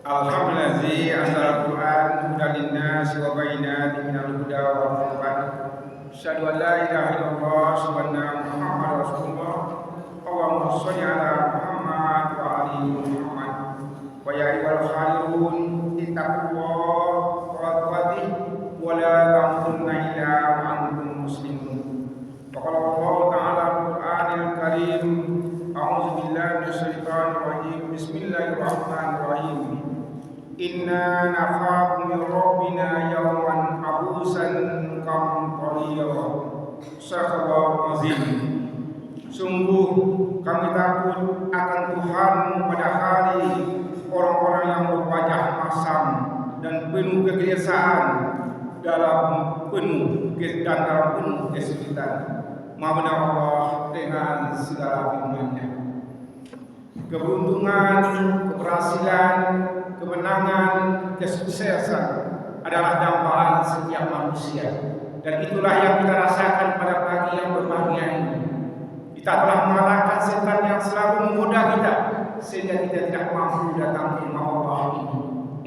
Alhamdulillahi anzal Qur'an hudan linnas wa bayyinatin minal huda wal furqan. Asyhadu an la ilaha illallah wa anna Muhammadar Rasulullah. Allahumma shalli ala Muhammad wa ali Muhammad. Wa ya ayyuhal khalirun ittaqullaha wa taqwati wa la tamutunna illa wa antum muslimun. Wa qala Allah ta'ala al-Qur'anil Karim. A'udzu billahi minasyaitonir rajim. Bismillahirrahmanirrahim. Inna nakhafu min rabbina yawman abusan qamtariyah. Sadaqallahu azim. Sungguh kami takut akan Tuhanmu pada hari orang-orang yang berwajah masam dan penuh kegelisahan dalam penuh kesulitan. Maha benar Allah dengan segala firman-Nya. Keberuntungan, keberhasilan, kemenangan, kesuksesan adalah dambaan setiap manusia, dan itulah yang kita rasakan pada pagi yang berbahagia ini. Kita telah mengalahkan setan yang selalu menggoda kita sehingga kita tidak mampu datang ke rumah Allah ini.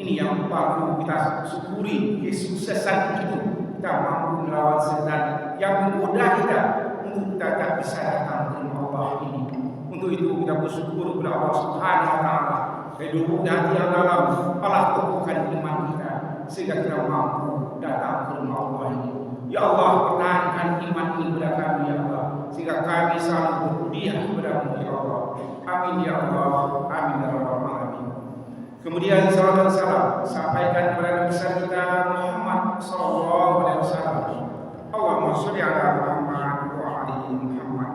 Ini yang perlu kita syukuri, kesuksesan itu. Kita mampu melawan setan yang menggoda kita untuk kita tak bisa datang ke rumah Allah ini. Untuk itu kita bersyukur kepada Allah Subhanahu wa taala. Hidup hati yang dalam Allah teguhkan iman kita sehingga kita mampu datang ke rumah Allah ini. Ya Allah, pertahankan iman ini kepada kami ya Allah, sehingga kami selalu berhadiah kepada-Mu ya Allah. Amin ya Allah, amin ya rabbal alamin. Kemudian salawat dan salam sampaikan kepada Nabi besar kita Muhammad sallallahu alaihi wasallam. Allahumma sholli ala Muhammad wa ali Muhammad.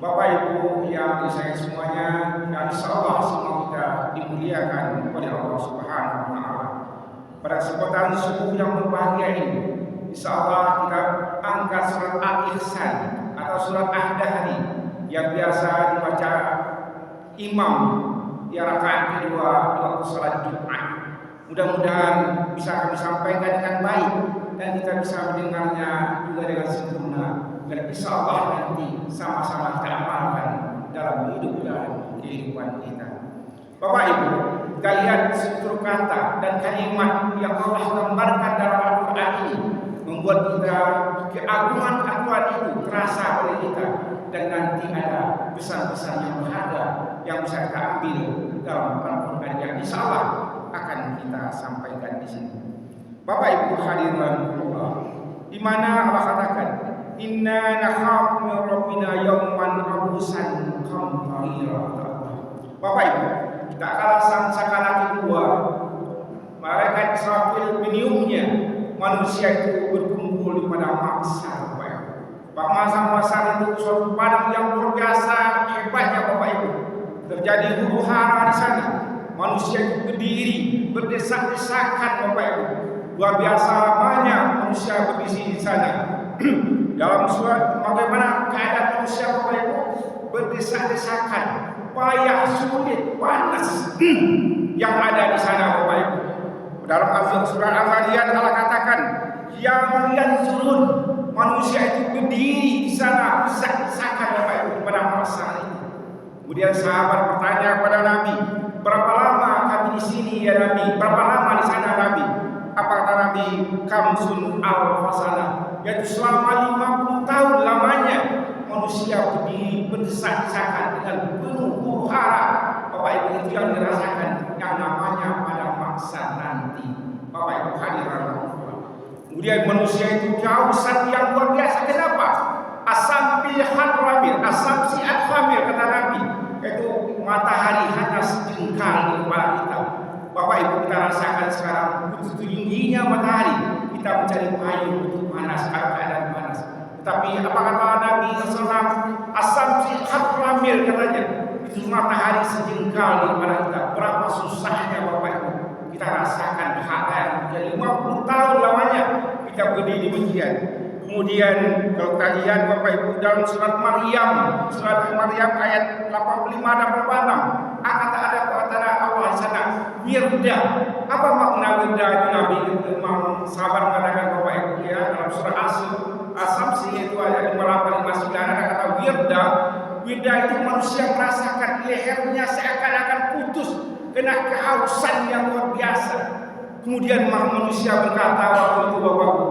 Bapak Ibu yang disayang semuanya, dan insyaallah semua kita dimuliakan oleh Allah Subhanahu wa taala. Pada kesempatan subuh yang berbahagia ini, insyaallah kita angkat surat Al-Ihsan atau surat Ad-Dahri yang biasa dibaca imam di rakaat kedua di waktu salat Jumat. Mudah-mudahan bisa kami sampaikan dengan baik dan kita bisa mendengarnya juga dengan sempurna, dan insyaallah nanti sama-sama kita amalkan dalam hidup dan kehidupan kita. Bapak Ibu, kita lihat struktur kata dan kalimat yang Allah gambarkan dalam Al-Quran ini membuat kita keagungan Al-Quran itu terasa oleh kita, dan nanti ada pesan-pesan yang berharga yang bisa kita ambil dalam Al-Quran yang insyaallah akan kita sampaikan di sini. Bapak Ibu hadirin Allah, di mana Allah katakan, Inna nakhafu min rabbina yawman abusan qamtariyah. Bapak Ibu, tak kalah sangkala kedua, malaikat Israfil meniupnya, manusia itu berkumpul di padang mahsyar. Pak mahsyar itu suatu padang yang luar biasa hebatnya Bapak Ibu. Terjadi huru-hara di sana. Manusia itu berdiri, berdesak-desakan Bapak Ibu. Luar biasa ramanya manusia berdiri di sana. Dalam surat bagaimana keadaan manusia Bapak Ibu, berdesak-desakan, payah, sulit, panas yang ada di sana Bapak Ibu. Dalam surat Al-Zariyat Allah katakan, yang yanzurun, manusia itu berdiri di sana desak-desakan Bapak Ibu pada masa itu. Kemudian sahabat bertanya kepada Nabi, berapa lama kami di sini ya Nabi? Berapa lama di sana Nabi? Apa kata Nabi? Kamsun al-fasana, yaitu selama 50 tahun lamanya manusia berdiri berdesak-desakan dengan penuh huru-hara. Bapak Ibu, itu yang dirasakan yang namanya pada masa nanti. Bapak Ibu hadirin. Kemudian manusia itu jauh yang luar biasa. Kenapa? Asam pilihan ramil, asam siat hamil kata Nabi, itu matahari hanya sejengkal di kepala kita. Bapak Ibu, kita rasakan sekarang begitu tingginya matahari, kita mencari payung untuk panas, keadaan panas. Tetapi apa kata Nabi SAW? Asam siat hamil katanya, itu matahari sejengkal di kepala kita. Berapa susahnya Bapak Ibu kita rasakan hal yang 50 tahun lamanya kita berdiri demikian. Kemudian kalau kita lihat Bapak Ibu dalam surat Maryam ayat 85 dan 86, ada kata Allah di sana, wirda. Apa makna wirda itu Nabi Imam sahabat mengatakan Bapak Ibu ya, dalam surah As-Samsi itu ayat 58 59 ada kata wirda. Wirda itu manusia merasakan lehernya seakan-akan putus kena kehausan yang luar biasa. Kemudian manusia berkata waktu itu, Bapakku,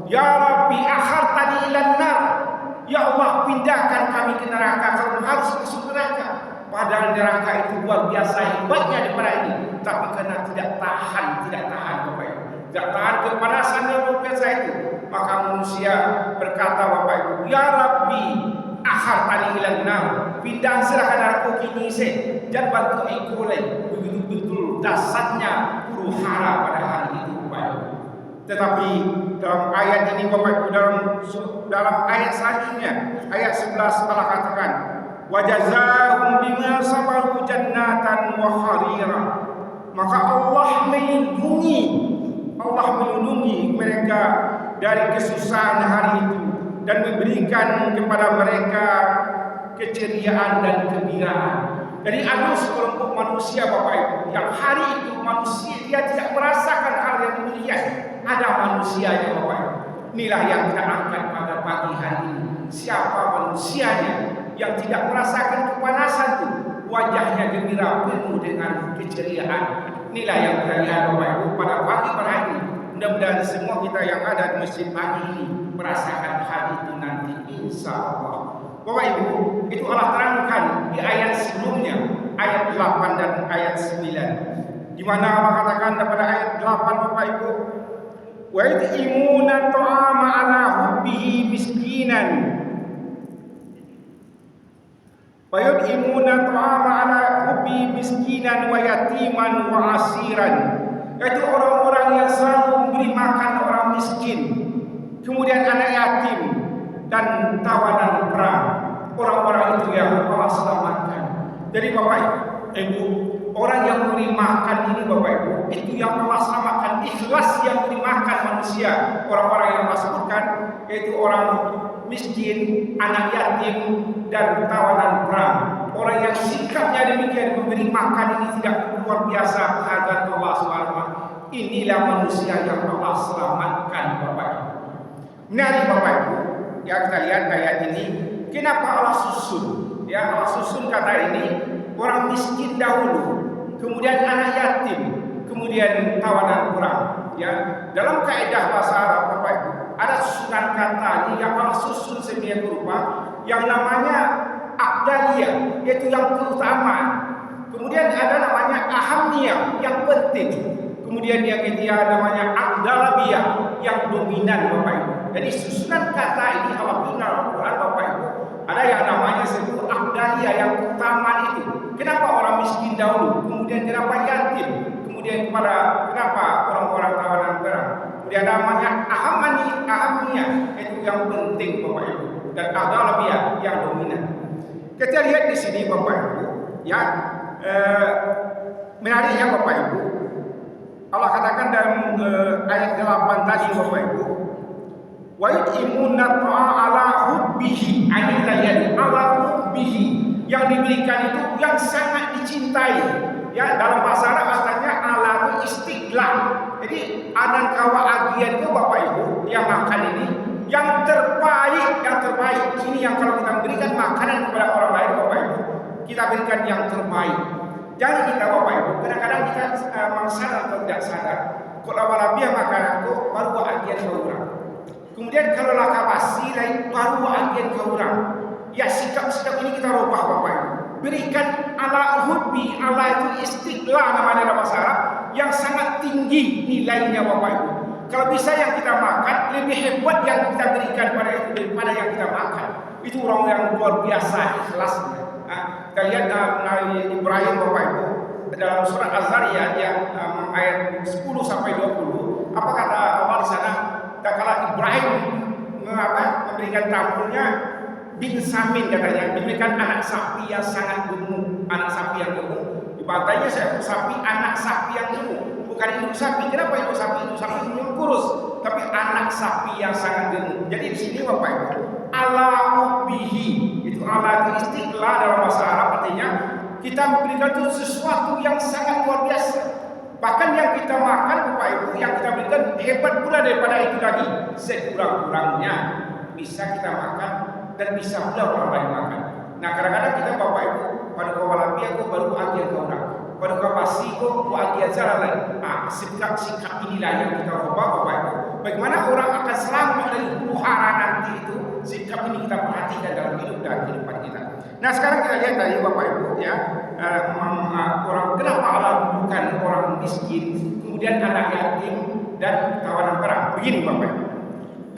ya Rabbi akhartani ilan nar. Ya Allah, pindahkan kami ke neraka, kalau harus masuk neraka. Padahal neraka itu luar biasa hebatnya daripada ini, tapi karena tidak tahan Bapak Ibu, tidak tahan kepanasan yang luar biasa itu, maka manusia berkata Bapak Ibu, ya Rabbi akhartani ilan nar, pindah serahkan aku kini dan bantu aku lagi. Begitu-betul dasarnya huru hara pada hari itu Bapak Ibu. Tetapi dalam ayat ini Bapak Ibu, dalam ayat selanjutnya, ayat 11 Allah katakan, wa jazaahum bima sabaru jannatan wa harira. Maka Allah melindungi mereka dari kesusahan hari itu dan memberikan kepada mereka keceriaan dan kegembiraan. Jadi ada sekelompok manusia Bapak Ibu yang hari itu manusia dia tidak merasakan hal yang demikian. Ada manusianya Bapak Ibu. Inilah yang kita angkat pada pagi hari ini. Siapa manusianya yang tidak merasakan kepanasan itu, wajahnya gembira penuh dengan keceriaan. Inilah yang kita lihat Bapak Ibu pada pagi hari ini. Mudah-mudahan semua kita yang ada di masjid pagi ini merasakan hal itu nanti, insya Allah. Bapak Ibu, itu Allah terangkan di ayat sebelumnya, ayat 8 dan ayat 9, di mana Allah katakan pada ayat 8 Bapak Ibu, wa yut'imuna ta'ama ala hubbihi miskinan. Wayud'imuna ta'ama ala hubbi miskinan wa yatiman wa asiran. Yaitu orang-orang yang selalu memberi makan orang miskin, kemudian anak yatim dan tawanan perang. Orang-orang itu yang Allah selamatkan. Jadi Bapak Ibu, orang yang memberi makan ini Bapak Ibu, itu yang Allah selamatkan. Ikhlas yang memberi makan manusia. Orang-orang yang Allah sebutkan, yaitu orang miskin, anak yatim dan tawanan perang. Orang yang sikapnya demikian memberi makan ini tidak luar biasa agar Allah SWT. Inilah manusia yang Allah selamatkan Bapak Ibu. Menarik Bapak Ibu, ya kita lihat ayat ini. Kenapa Allah susun? Ya Allah susun kata ini, orang miskin dahulu, kemudian anak yatim, kemudian tawanan perang. Ya, dalam kaidah bahasa Arab Bapak Ibu, ada susunan kata yang Allah susun sedemikian rupa yang namanya afdaliyah, yaitu yang keutamaan. Kemudian ada namanya ahamiyah, yang penting. Kemudian yang ketiga namanya afdalabiyah, yang dominan Bapak Ibu. Jadi susunan kata ini Allah bina Al-Quran Bapak Ibu, ada yang namanya sebut afdaliyah, yang keutamaan itu. Kenapa orang miskin dahulu, kemudian kenapa yatim, kemudian kenapa orang-orang tawanan perang. Kemudian namanya ahamiyah, itu yang penting Bapak Ibu, dan afdalabiyah yang dominan. Kita lihat di sini Bapak Ibu, ya menariknya Bapak Ibu, Allah katakan dalam ayat 8 tadi Bapak Ibu, wa yut'imuna ala hubbihi, ala hubbihi, yang diberikan itu yang sangat dicintai. Ya, dalam bahasa Arab asalnya ala itu istiqlal. Jadi adan kawa agian itu Bapak Ibu yang makan ini yang terbaik. Ini yang kalau kita berikan makanan kepada orang lain Bapak Ibu, kita berikan yang terbaik. Jangan kita Bapak Ibu, kadang-kadang kita sadar atau tidak sadar, kalau walabiah makanan itu baru agian ke orang. Kemudian kalau laka basi lain baru agian ke orang. Ya, sikap-sikap ini kita rubah Bapak Ibu. Berikan ala hubbi, ala itu istiqlal namanya dalam bahasa Arab, yang sangat tinggi nilainya Bapak Ibu. Kalau bisa yang kita makan lebih hebat yang kita berikan pada itu daripada yang kita makan. Itu orang yang luar biasa ikhlasnya. Kita lihat Nabi Ibrahim Bapak Ibu dalam surat Az-Zariyat yang ayat 10 sampai 20. Apa kata Allah di sana? Kala Ibrahim memberikan tamunya bin Samin, katanya diberikan anak sapi yang sangat gemuk, anak sapi yang gemuk. Dibantainya sapi, anak sapi yang gemuk. Bukan induk sapi. Kenapa induk sapi? Induk sapi yang kurus, tapi anak sapi yang sangat gemuk. Jadi di sini Bapak Ibu, ala ubihi, itu ala itu istiqlal dalam bahasa Arab, artinya kita memberikan itu sesuatu yang sangat luar biasa. Bahkan yang kita makan Bapak Ibu, yang kita berikan hebat pula daripada itu lagi. Sekurang-kurangnya bisa kita makan dan bisa pula orang lain makan. Nah kadang-kadang kita Bapak Ibu pada kawalabi aku baru akhir ke orang. pada kapasi ko bahagia jalan. Sikap inilah yang kita ubah Bapak Ibu. Bagaimana orang akan selamat dari huru-hara nanti itu, sikap ini kita perhatikan dalam hidup dan kehidupan kita. Nah sekarang kita lihat tadi Bapak Ibu ya, orang kenapa Allah bukan orang miskin, kemudian anak yatim dan tawanan perang. Begini Bapak Ibu,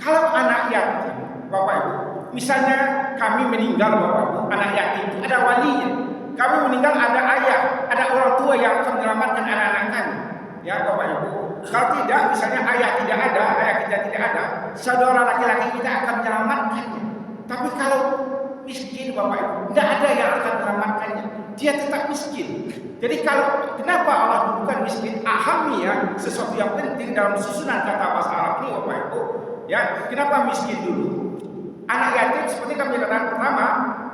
kalau anak yatim Bapak Ibu, misalnya kami meninggal Bapak Ibu, anak yatim itu ada walinya. Kami meninggal ada ayah, ada orang tua yang akan menyelamatkan anak-anak kami. Ya Bapak Ibu, kalau tidak, misalnya ayah tidak ada, ayah kita tidak ada, saudara laki-laki kita akan menyelamatkannya. Tapi kalau miskin Bapak Ibu, tidak ada yang akan menyelamatkannya, dia tetap miskin. Jadi kalau kenapa Allah bukan miskin? Ahami ya, sesuatu yang penting dalam susunan kata bahasa Arab ini Bapak Ibu. Ya, kenapa miskin dulu? Anak yatim seperti kami katakan pertama,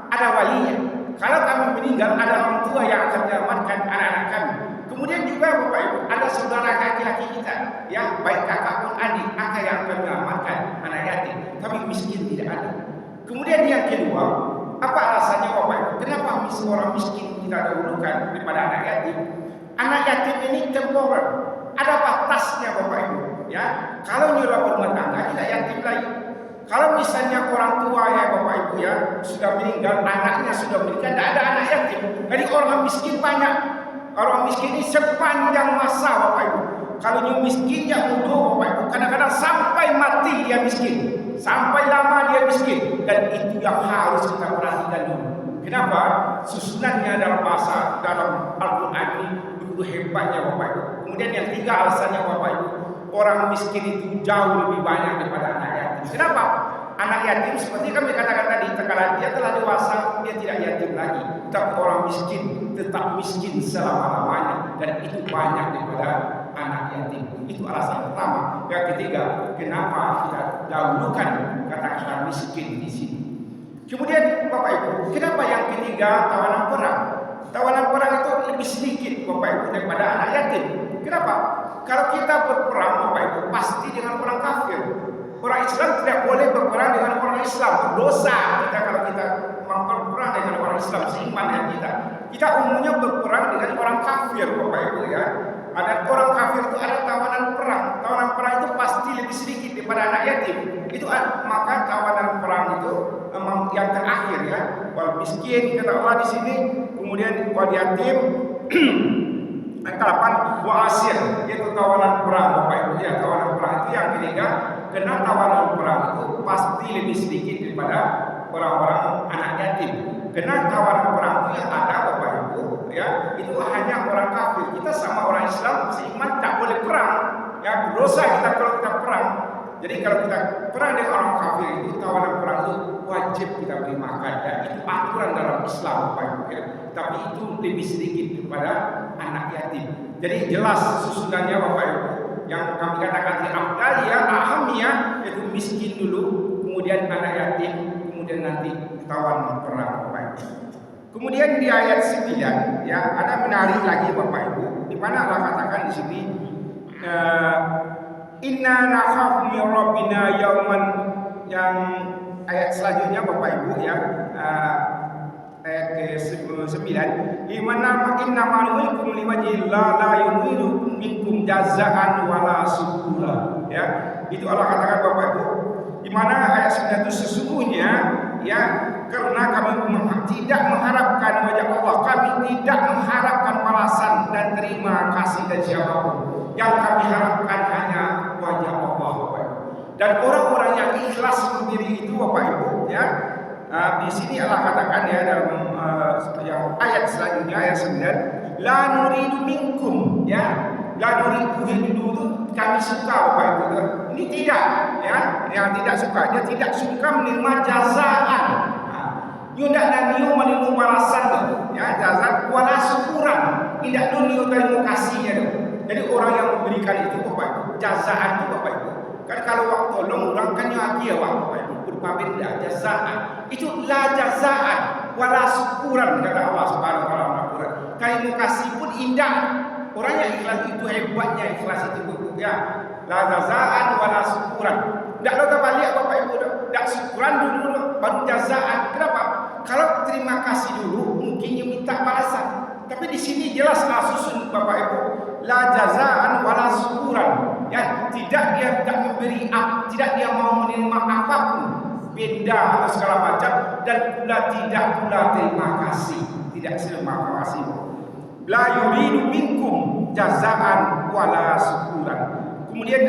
ada walinya. Kalau kami meninggal, ada orang tua yang akan menyelamatkan anak-anak kami. Kemudian juga Bapak Ibu, ada saudara laki-laki kita, ya baik kakak pun adik, kakak yang akan menyelamatkan anak yatim. Tapi miskin tidak ada. Kemudian yang kedua, apa alasannya Bapak Ibu? Kenapa orang miskin kita dahulukan daripada anak yatim? Anak yatim ini temporer, ada batasnya Bapak Ibu. Ya, kalau nyuruh rumah tangga tidak yatim lagi. Kalau misalnya orang tua ya Bapak Ibu ya sudah meninggal, anaknya sudah meninggal, tidak ada anak yatim. Jadi orang miskin banyak. Orang miskin ini sepanjang masa Bapak Ibu. Kalau yang miskinnya mudah Bapak Ibu, kadang-kadang sampai mati dia miskin, sampai lama dia miskin. Dan itu yang harus kita perhatikan dulu. Kenapa? Susunannya dalam bahasa dalam Al-Quran ini begitu hebatnya Bapak Ibu. Kemudian yang tiga alasannya Bapak Ibu, orang miskin itu jauh lebih banyak daripada anak yatim. Kenapa? Anak yatim seperti kami katakan tadi, terkadang dia telah dewasa, dia tidak yatim lagi. Tapi orang miskin tetap miskin selama-lamanya, dan itu banyak daripada anak yatim. Itu alasan pertama. Yang ketiga, kenapa kita dahulukan kata-kata miskin di sini. Kemudian Bapak Ibu, kenapa yang ketiga tawanan perang? Tawanan perang itu lebih sedikit Bapak Ibu daripada anak yatim. Kenapa? Kalau kita berperang Bapak Ibu pasti dengan orang kafir. Orang Islam tidak boleh berperang dengan orang Islam. Dosa kita kalau kita mau berperang dengan orang Islam seiman dengan kita. Kita umumnya berperang dengan orang kafir Bapak Ibu ya. Ada orang kafir itu ada tawanan perang. Tawanan perang itu pasti lebih sedikit daripada anak yatim. Itu maka tawanan perang itu memang yang terakhir ya. Wal miskin kata Allah di sini, kemudian wal yatim ke-8 wa asir, yaitu tawanan perang Bapak Ibu ya. Tawanan perang itu yang ketiga, karena tawanan perang itu pasti lebih sedikit daripada orang-orang anak yatim. Karena tawanan perang itu yang ada Bapak Ibu ya, itu hanya orang kafir. Kita sama orang Islam seiman tak boleh perang ya, berdosa kita kalau kita perang. Jadi kalau kita perang dengan orang kafir itu, tawanan perang itu wajib kita beri makan ya. Itu aturan dalam Islam Bapak Ibu ya. Tapi itu lebih sedikit daripada anak yatim. Jadi jelas susunannya Bapak Ibu. Yang kami katakan di afdaliyah, ahamiyah, yaitu miskin dulu, kemudian anak yatim, kemudian nanti tawanan perang Bapak Ibu. Kemudian di ayat 9 ya, ada menarik lagi Bapak Ibu, di mana Allah katakan di sini inna nakhafu min rabbina yauman, yang ayat selanjutnya Bapak Ibu ya, ayat ke-9, inna manuikum liwajillah la yuridu minkum jazaan wala syukura ya. Itu Allah katakan Bapak Ibu, di mana ayat 9 itu sesungguhnya ya, karena kami tidak mengharapkan wajah Allah, kami tidak mengharapkan balasan dan terima kasih dari siapapun. Yang kami harapkan hanya wajah Allah Bapak Ibu. Dan orang-orang yang ikhlas sendiri itu Bapak Ibu ya, di sini Allah katakan ya dalam yang ayat selanjutnya ayat 9, la nuridu minkum ya, la nuridu itu kami suka Bapak Ibu. Ini tidak ya, yang tidak suka, dia tidak suka menerima jazaan. Yudak dan niu menerima balasan ya, jazaan wala syukuran, tidak niu terima kasihnya tu. Jadi orang yang memberikan itu Bapak Ibu, jazaan itu Bapak Ibu. Kan kalau waktu tolong orang kan yang dia Bapak Ibu berupa benda jazaan. Itu la jazaan wala syukuran kata Allah Subhanahu wa taala dalam Al-Qur'an. Terima kasih pun indah. Orang yang ikhlas itu hebatnya, ikhlas itu ya. La jazaan wala syukuran. Tidak lo balik Bapak Ibu, tidak syukuran dulu baru jazaan. Kenapa? Kalau terima kasih dulu mungkin dia minta balasan. Tapi di sini jelas susun Bapak Ibu, la jazaan wala syukuran. Ya, tidak dia tidak memberi tidak dia mau menerima apapun, benda atau segala macam, dan pula tidak pula terima kasih, tidak terima kasih. La yuridu minkum jazaan wala syukuran. Kemudian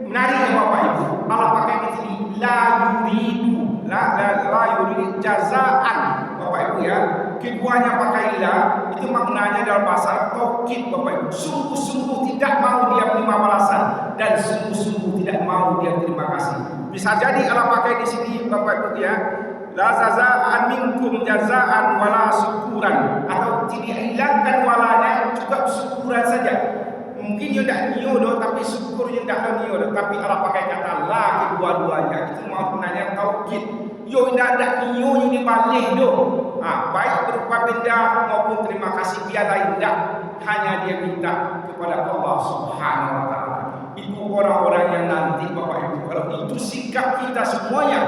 menarik ya Bapak Ibu, Allah pakai di sini la yuridu, la yuridu jazaan Bapak Ibu ya. Keduanya pakai la, itu maknanya dalam bahasa taukid Bapak Ibu. Sungguh-sungguh tidak mau dia menerima balasan dan sungguh-sungguh tidak mau dia terima kasih. Bisa jadi Allah pakai di sini Bapak Ibu ya, la jazaan minkum jazaan wala syukuran, atau tidak hilangkan walanya juga syukuran saja. Mungkin dia tidak nyodo tapi syukurnya tidak ada nyodo, tapi Allah pakai kata la kedua-duanya. Itu maknanya taukid. Yo tidak ada nyonya dibalik do. Baik berupa benda maupun terima kasih dia lain tidak, hanya dia minta kepada Allah Subhanahu wa taala. Itu orang-orang yang nanti Bapak Ibu, kalau itu sikap kita semuanya,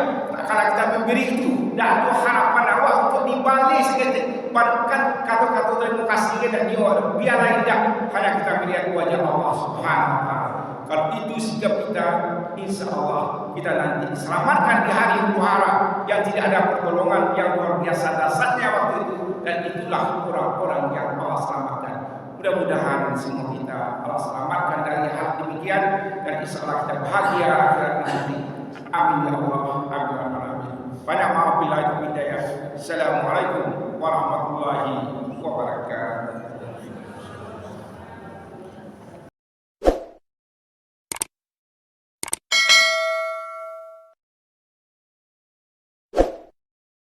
kalau kita memberi itu tidak ada harapan awak untuk dibalik seketik. Bahkan kata-kata terima kasih kita dia biarlah tidak, hanya kita melihat wajah Allah Subhanahu wa taala. Kalau itu sikap kita, insya Allah kita nanti diselamatkan di hari huru-hara yang tidak ada pertolongan yang luar biasa dasarnya waktu itu, dan itulah orang-orang yang Allah selamatkan. Mudah-mudahan semua kita Allah selamatkan dari hal demikian, dan insya Allah kita bahagia akhirat nanti. Amin ya Allah. Amin. Banyak maaf bila itu hidayah. Assalamualaikum warahmatullahi wabarakatuh.